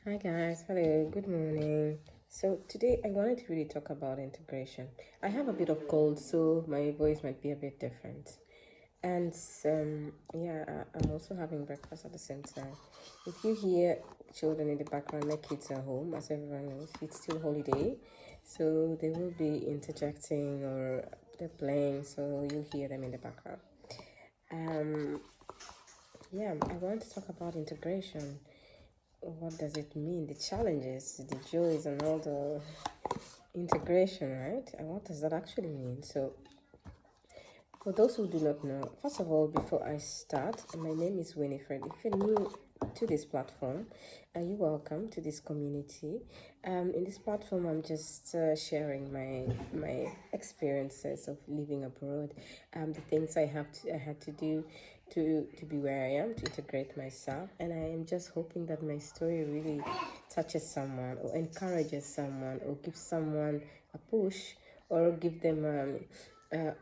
Hi guys, hello, good morning. So today I wanted to really talk about integration. I have a bit of cold, so my voice might be a bit different. And I'm also having breakfast at the same time. If you hear children in the background, my kids are home, as everyone knows, it's still holiday, so they will be interjecting or they're playing, so you'll hear them in the background. Um, I want to talk about integration. What does it mean? The challenges, the joys, and all the integration, right? And what does that actually mean? So, for those who do not know, first of all, before I start, my name is Winifred. If you're new to this platform, you're welcome to this community. In this platform, I'm just sharing my experiences of living abroad, the things I had to do to be where I am, to integrate myself, and I am just hoping that my story really touches someone, or encourages someone, or gives someone a push, or give them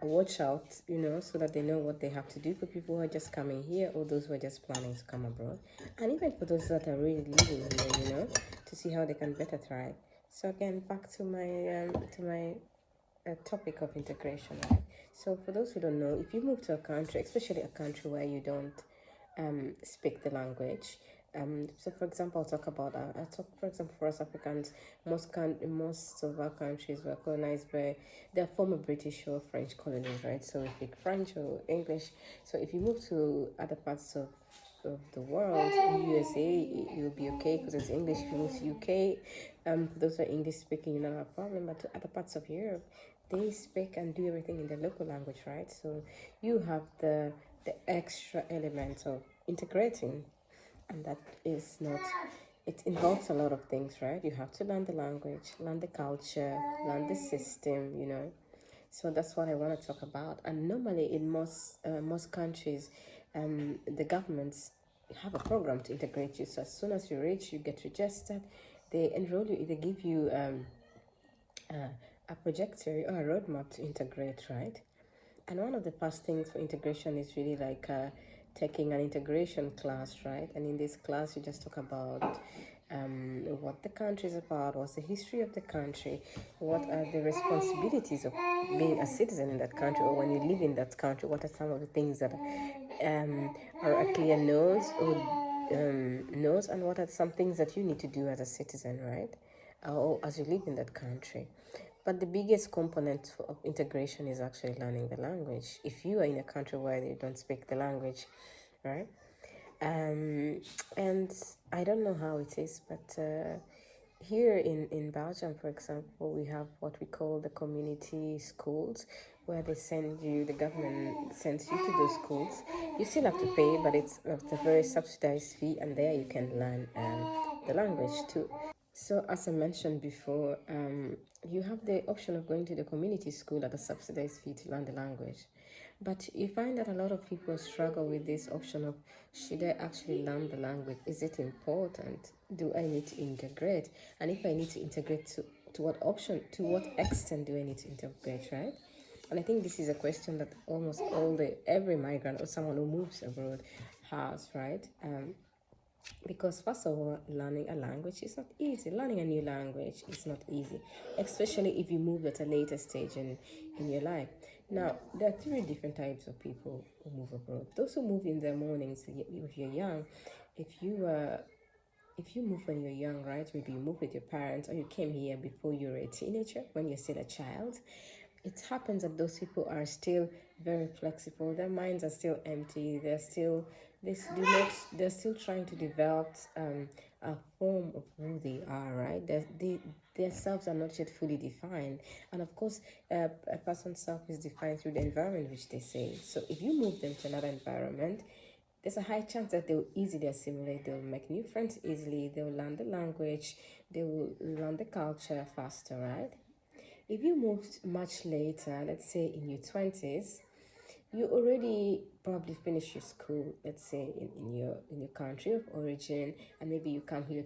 watch out, so that they know what they have to do, for people who are just coming here or those who are just planning to come abroad, and even for those that are really living here, to see how they can better thrive. So again, back to my topic of integration, right? So for those who don't know, if you move to a country, especially a country where you don't speak the language. So, for example, I'll talk, for example, for us Africans, most of our countries were colonized by their former British or French colonies, right? So we speak French or English. So if you move to other parts of the world, in USA, you'll be okay because it's English. If you move to UK, those are English speaking, you don't have a problem. But to other parts of Europe, they speak and do everything in their local language, right? So you have the extra element of integrating, and that is not, it involves a lot of things, right? You have to learn the language, learn the culture, learn the system, so that's what I want to talk about. And normally in most countries, the governments have a program to integrate you. So as soon as you reach, you get registered, they enroll you, they give you a projector or a roadmap to integrate, right? And one of the first things for integration is really like taking an integration class, right? And in this class, you just talk about what the country is about, what's the history of the country, what are the responsibilities of being a citizen in that country, or when you live in that country, what are some of the things that are a clear knows, and what are some things that you need to do as a citizen, right? Or as you live in that country. But the biggest component of integration is actually learning the language. If you are in a country where you don't speak the language, right? And I don't know how it is, but here in Belgium, for example, we have what we call the community schools, where the government sends you to those schools. You still have to pay, but it's a very subsidized fee, and there you can learn the language too. So, as I mentioned before, you have the option of going to the community school at a subsidized fee to learn the language. But you find that a lot of people struggle with this option of, should I actually learn the language? Is it important? Do I need to integrate? And if I need to integrate, to what option, to what extent do I need to integrate, right? And I think this is a question that almost every migrant or someone who moves abroad has, right? Because first of all, learning a language is not easy. Learning a new language is not easy, especially if you move at a later stage in your life. Now, there are three different types of people who move abroad. Those who move in the mornings, if you're young, if you if you move when you're young, right? Maybe you move with your parents, or you came here before you were a teenager, when you're still a child. It happens that those people are still very flexible. Their minds are still empty. They're still trying to develop a form of who they are, right? Their selves are not yet fully defined. And of course, a person's self is defined through the environment which they say. So if you move them to another environment, there's a high chance that they'll easily assimilate, they'll make new friends easily, they'll learn the language, they will learn the culture faster, right? If you moved much later, let's say in your 20s, you already probably finished your school, let's say in your country of origin, and maybe you come here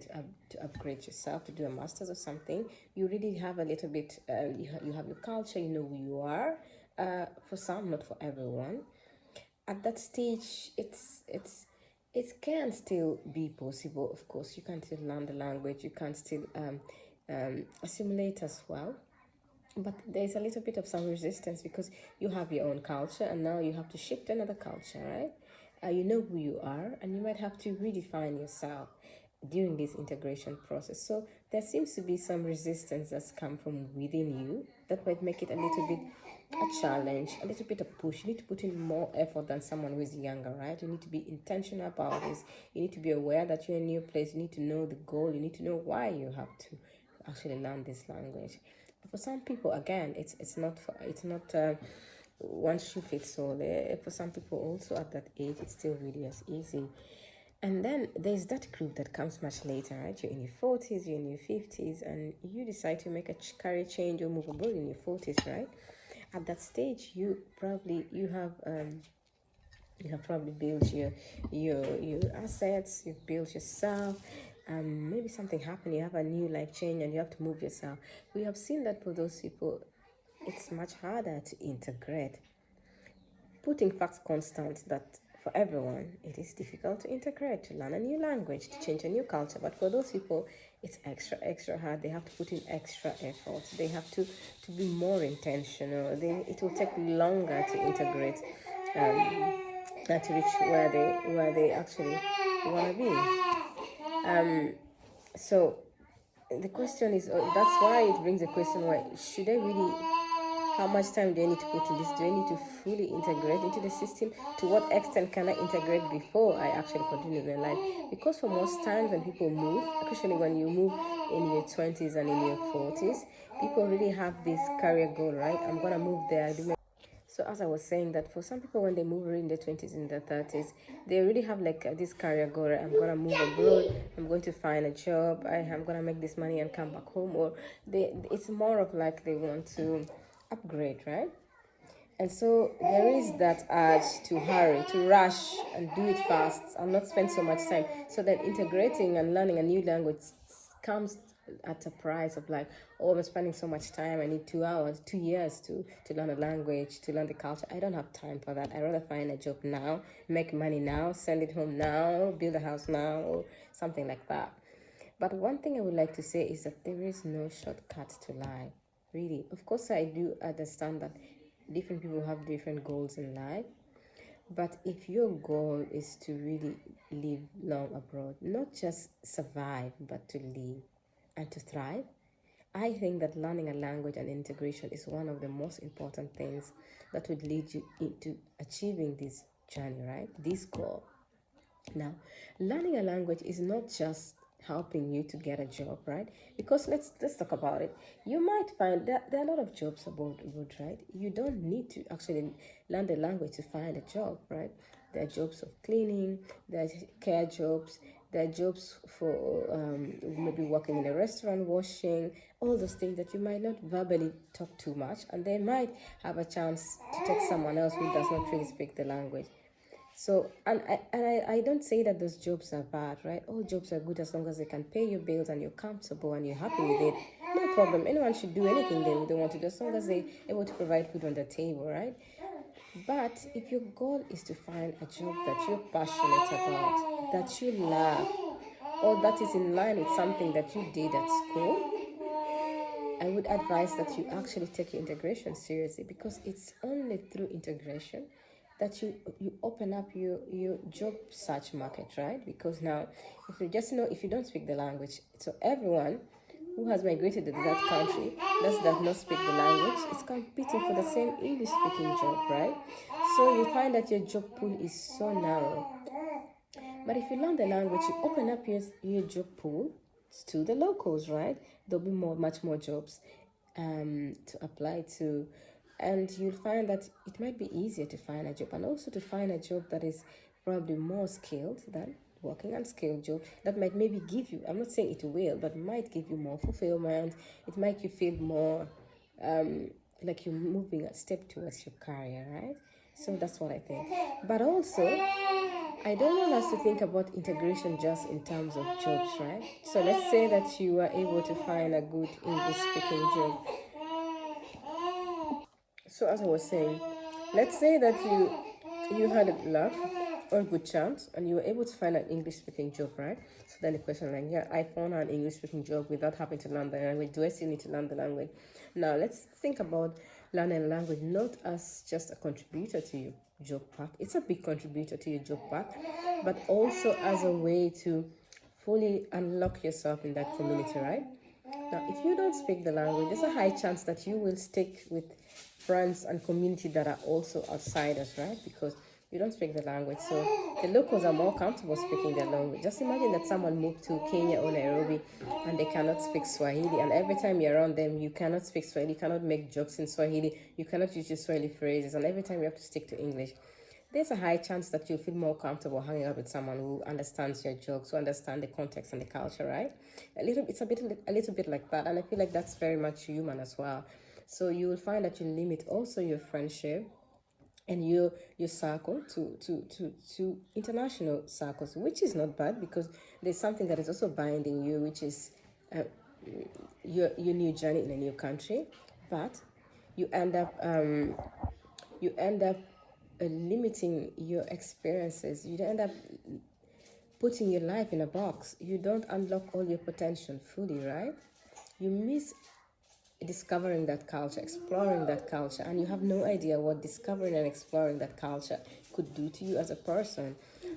to upgrade yourself, to do a master's or something. You really have a little bit, you have your culture, you know who you are. For some, not for everyone. At that stage, It can still be possible, of course. You can still learn the language, you can still assimilate as well. But there's a little bit of some resistance because you have your own culture and now you have to shift to another culture, right? You know who you are, and you might have to redefine yourself during this integration process. So there seems to be some resistance that's come from within you that might make it a little bit a challenge, a little bit of push. You need to put in more effort than someone who is younger, right? You need to be intentional about this. You need to be aware that you're in a new place. You need to know the goal. You need to know why you have to actually learn this language. But for some people, again, it's not one shoe fits all. For some people, also at that age, it's still really as easy. And then there's that group that comes much later, right? You're in your 40s, you're in your 50s, and you decide to make a career change or move abroad in your 40s, right? At that stage, you have probably built your assets, you've built yourself. Maybe something happened, you have a new life change, and you have to move yourself. We have seen that for those people, it's much harder to integrate. Putting facts constant that for everyone it is difficult to integrate, to learn a new language, to change a new culture. But for those people, it's extra hard. They have to put in extra effort. They have to be more intentional. It will take longer to integrate, to reach where they actually want to be. So the question is, that's why it brings the question, why should I really, how much time do I need to put in this? Do I need to fully integrate into the system? To what extent can I integrate before I actually continue my life? Because for most times when people move, especially when you move in your 20s and in your 40s, people really have this career goal, right? I'm going to move there. So as I was saying, that for some people when they move in their 20s and their 30s, they really have like this career goal. Right? I'm going to move abroad. I'm going to find a job. I'm going to make this money and come back home. Or it's more of like they want to upgrade, right? And so there is that urge to hurry, to rush and do it fast and not spend so much time. So then integrating and learning a new language comes at a price of like, oh, I'm spending so much time. I need 2 hours, 2 years to learn a language, to learn the culture. I don't have time for that. I'd rather find a job now, make money now, send it home now, build a house now, or something like that. But one thing I would like to say is that there is no shortcut to life. Really. Of course, I do understand that different people have different goals in life. But if your goal is to really live long abroad, not just survive, but to live and to thrive, I think that learning a language and integration is one of the most important things that would lead you into achieving this journey, right? This goal. Now, learning a language is not just helping you to get a job, right? Because let's talk about it. You might find that there are a lot of jobs abroad, right? You don't need to actually learn the language to find a job, right? There are jobs of cleaning, there are care jobs, there are jobs for maybe working in a restaurant, washing, all those things that you might not verbally talk too much, and they might have a chance to take someone else who does not really speak the language. So, and I don't say that those jobs are bad, right? All jobs are good as long as they can pay your bills and you're comfortable and you're happy with it. No problem. Anyone should do anything they want to do as long as they're able to provide food on the table, right? But if your goal is to find a job that you're passionate about, that you love, or that is in line with something that you did at school, I would advise that you actually take your integration seriously, because it's only through integration that you open up your job search market, right? Because now, if you don't speak the language, so everyone who has migrated to that country that does not speak the language is competing for the same English speaking job, right? So you find that your job pool is so narrow. But if you learn the language, you open up your job pool to the locals, right? There'll be much more jobs to apply to. And you'll find that it might be easier to find a job, and also to find a job that is probably more skilled than working unskilled job that might maybe give you, I'm not saying it will, but might give you more fulfillment. It might you feel more like you're moving a step towards your career, right? So that's what I think. But also, I don't want us to think about integration just in terms of jobs, right? So let's say that you are able to find a good English speaking job. So as I was saying, let's say that you had luck or good chance, and you were able to find an English speaking job, right? So then the question, like, yeah, I found an English speaking job without having to learn the language. Do I still need to learn the language? Now let's think about learning language not as just a contributor to your job path. It's a big contributor to your job path, but also as a way to fully unlock yourself in that community, right? Now, if you don't speak the language, there's a high chance that you will stick with friends and community that are also outsiders, right? Because you don't speak the language. So the locals are more comfortable speaking their language. Just imagine that someone moved to Kenya or Nairobi and they cannot speak Swahili, and every time you're around them, you cannot speak Swahili, you cannot make jokes in Swahili, you cannot use your Swahili phrases, and every time you have to stick to English. There's a high chance that you'll feel more comfortable hanging out with someone who understands your jokes, who understands the context and the culture, right? A little bit like that, and I feel like that's very much human as well. So you will find that you limit also your friendship and your circle to international circles, which is not bad because there's something that is also binding you, which is uh, your new journey in a new country, but you end up limiting your experiences. You end up putting your life in a box. You don't unlock all your potential fully, right? You miss discovering that culture, exploring that culture, and you have no idea what discovering and exploring that culture could do to you as a person.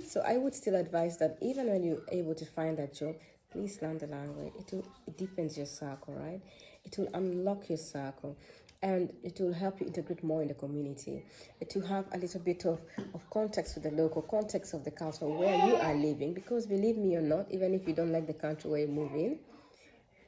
So I would still advise that even when you're able to find that job, please learn the language. It deepens your circle, right? It will unlock your circle, and it will help you integrate more in the community. It will have a little bit of context with the local context of the culture where you are living, because believe me or not, even if you don't like the country where you move in,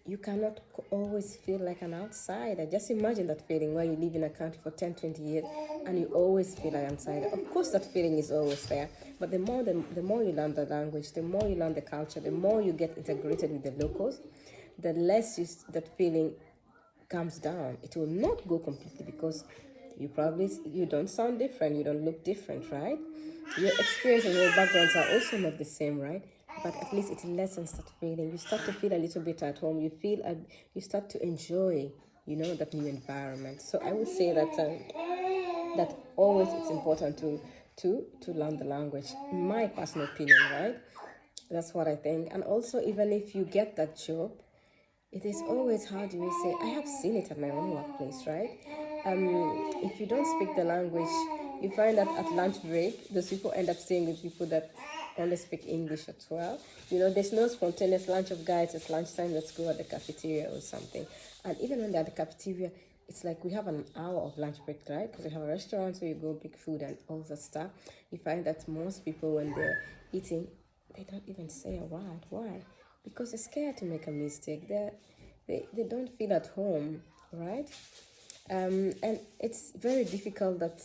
you cannot always feel like an outsider. Just imagine that feeling where you live in a country for 10, 20 years and you always feel like an outsider. Of course, that feeling is always there, but the more you learn the language, the more you learn the culture, the more you get integrated with the locals, the less that feeling comes down. It will not go completely because you don't sound different, you don't look different, right? Your experiences and your backgrounds are also not the same, right? But at least it lessens that feeling. You start to feel a little bit at home. You start to enjoy, that new environment. So I would say that always it's important to learn the language. In my personal opinion, right? That's what I think. And also, even if you get that job, it is always hard. You may say, I have seen it at my own workplace, right? If you don't speak the language, you find that at lunch break, those people end up staying with people that only speak English as well. There's no spontaneous lunch of guys, it's lunchtime, let's go at the cafeteria or something. And even when they're at the cafeteria, it's like we have an hour of lunch break, right? Because we have a restaurant, so you go pick food and all that stuff. You find that most people, when they're eating, they don't even say a word. Why? Because they're scared to make a mistake. They don't feel at home, right? And it's very difficult that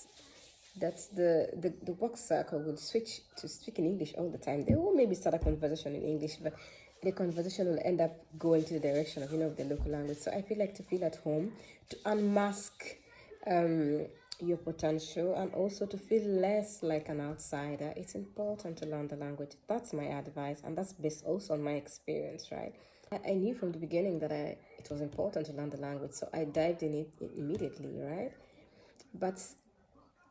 the work circle will switch to speak in English all the time. They will maybe start a conversation in English, but the conversation will end up going to the direction of the local language. So I feel like to feel at home, to unmask your potential, and also to feel less like an outsider, it's important to learn the language. That's my advice, and that's based also on my experience, right? I knew from the beginning that it was important to learn the language, so I dived in it immediately, right? But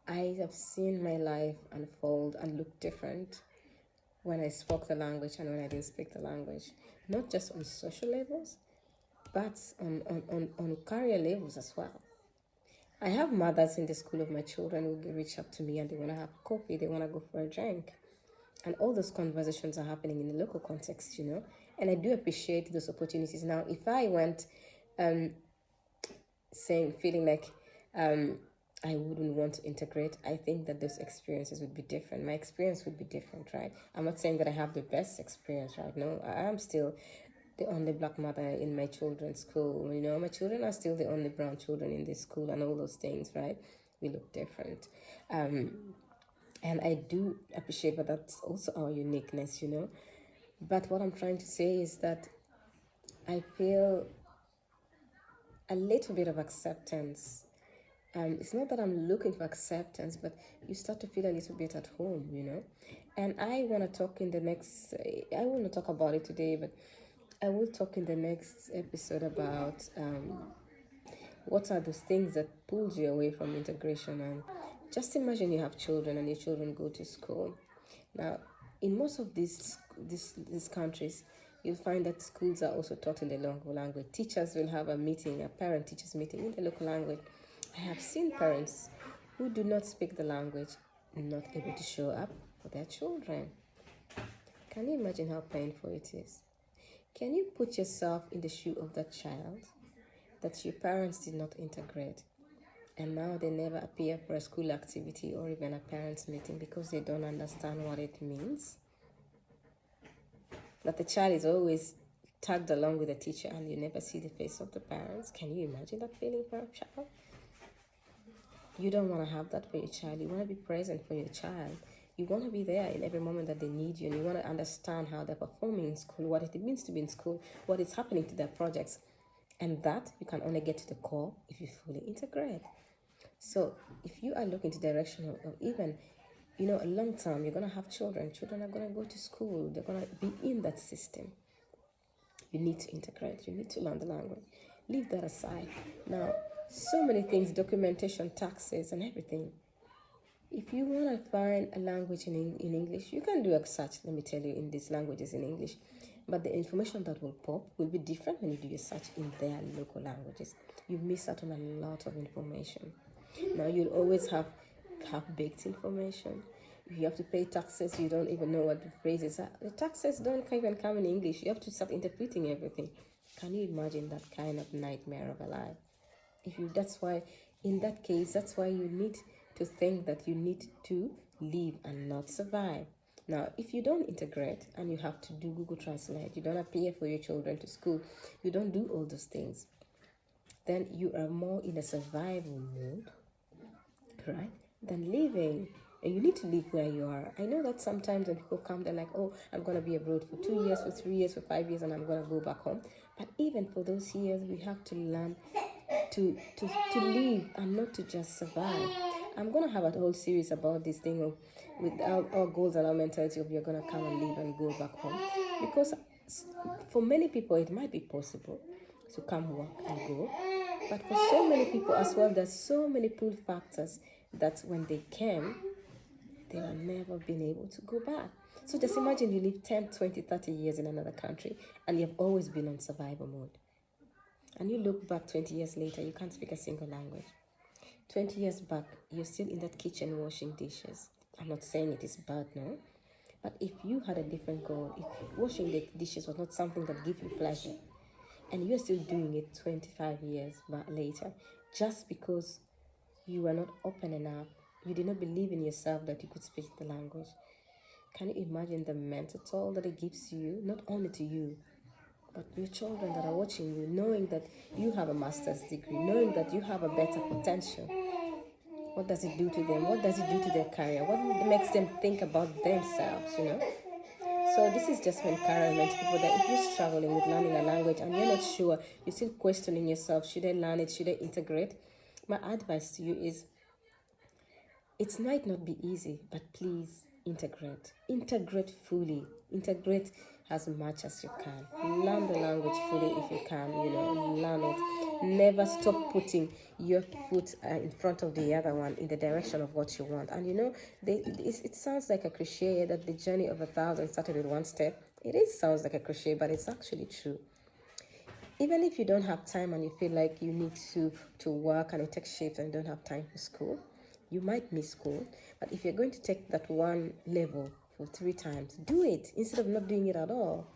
I have seen my life unfold and look different when I spoke the language and when I didn't speak the language. Not just on social levels, but on career levels as well. I have mothers in the school of my children who reach out to me and they want to have coffee, they want to go for a drink. And all those conversations are happening in the local context, And I do appreciate those opportunities. Now, if I went feeling like I wouldn't want to integrate, I think that those experiences would be different. My experience would be different, right? I'm not saying that I have the best experience, right? No, I am still the only black mother in my children's school. My children are still the only brown children in this school and all those things, right? We look different. And I do appreciate that that's also our uniqueness, But what I'm trying to say is that I feel a little bit of acceptance. It's not that I'm looking for acceptance, but you start to feel a little bit at home, And I want to talk in the next, I want to talk about it today, but I will talk in the next episode about what are those things that pulls you away from integration. And just imagine you have children and your children go to school. Now, in most of these countries, you'll find that schools are also taught in the local language. Teachers will have a meeting, a parent-teachers meeting in the local language. I have seen parents who do not speak the language not able to show up for their children. Can you imagine how painful it is? Can you put yourself in the shoe of that child that your parents did not integrate, and now they never appear for a school activity or even a parents' meeting because they don't understand what it means? That the child is always tagged along with the teacher and you never see the face of the parents. Can you imagine that feeling for a child? You don't want to have that for your child. You want to be present for your child. You want to be there in every moment that they need you, and you want to understand how they're performing in school, what it means to be in school, what is happening to their projects. And that you can only get to the core if you fully integrate. So if you are looking to direction of even, a long term, you're going to have children. Children are going to go to school. They're going to be in that system. You need to integrate. You need to learn the language. Leave that aside. Now, so many things, documentation, taxes, and everything. If you want to find a language in English, you can do a search, let me tell you, in these languages in English. But the information that will pop will be different when you do your search in their local languages. You miss out on a lot of information. Now, you'll always have half-baked information. If you have to pay taxes, you don't even know what the phrases are. The taxes don't even come in English. You have to start interpreting everything. Can you imagine that kind of nightmare of a life? That's why, in that case, that's why you need to think that you need to live and not survive. Now, if you don't integrate and you have to do Google Translate, you don't appear for your children to school, you don't do all those things, then you are more in a survival mode, right, than living. And you need to live where you are. I know that sometimes when people come, they're like, oh, I'm going to be abroad for 2 years, for 3 years, for 5 years, and I'm going to go back home. But even for those years, we have to learn to live and not to just survive. I'm going to have a whole series about this thing of with our goals and our mentality of you're going to come and live and go back home. Because for many people, it might be possible to come work and go. But for so many people as well, there's so many pull factors that when they came, they have never been able to go back. So just imagine you live 10, 20, 30 years in another country and you've always been on survival mode. And you look back 20 years later, you can't speak a single language. 20 years back, you're still in that kitchen washing dishes. I'm not saying it is bad, no. But if you had a different goal, if washing the dishes was not something that gives you pleasure, and you're still doing it 25 years later, just because you were not open enough, you did not believe in yourself that you could speak the language. Can you imagine the mental toll that it gives you, not only to you, but your children that are watching you, knowing that you have a master's degree, knowing that you have a better potential? What does it do to them? What does it do to their career? What makes them think about themselves, So this is just when Karen meant to people that if you're struggling with learning a language and you're not sure, you're still questioning yourself, should I learn it, should I integrate? My advice to you is, it might not be easy, but please integrate. Integrate fully. Integrate as much as you can. Learn the language fully if you can, learn it. Never stop putting your foot in front of the other one in the direction of what you want. And it sounds like a cliche that the journey of 1,000 started with one step. Sounds like a cliche, but it's actually true. Even if you don't have time and you feel like you need to work and it takes shifts and you don't have time for school, you might miss school. But if you're going to take that one level for 3 times, do it instead of not doing it at all.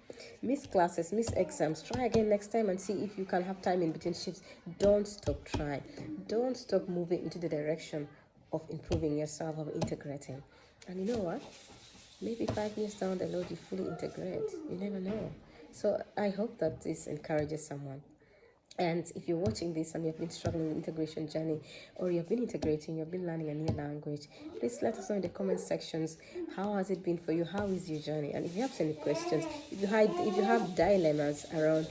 Miss classes, miss exams, try again next time and see if you can have time in between shifts. Don't stop trying. Don't stop moving into the direction of improving yourself, of integrating. And you know what? Maybe 5 years down the road, you fully integrate. You never know. So I hope that this encourages someone. And if you're watching this and you've been struggling with integration journey, or you've been integrating, you've been learning a new language, please let us know in the comment sections, how has it been for you? How is your journey? And if you have any questions, if you have dilemmas around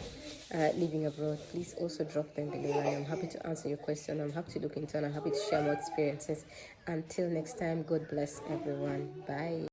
living abroad, please also drop them below. I'm happy to answer your question. I'm happy to look into it. I'm happy to share more experiences. Until next time, God bless everyone. Bye.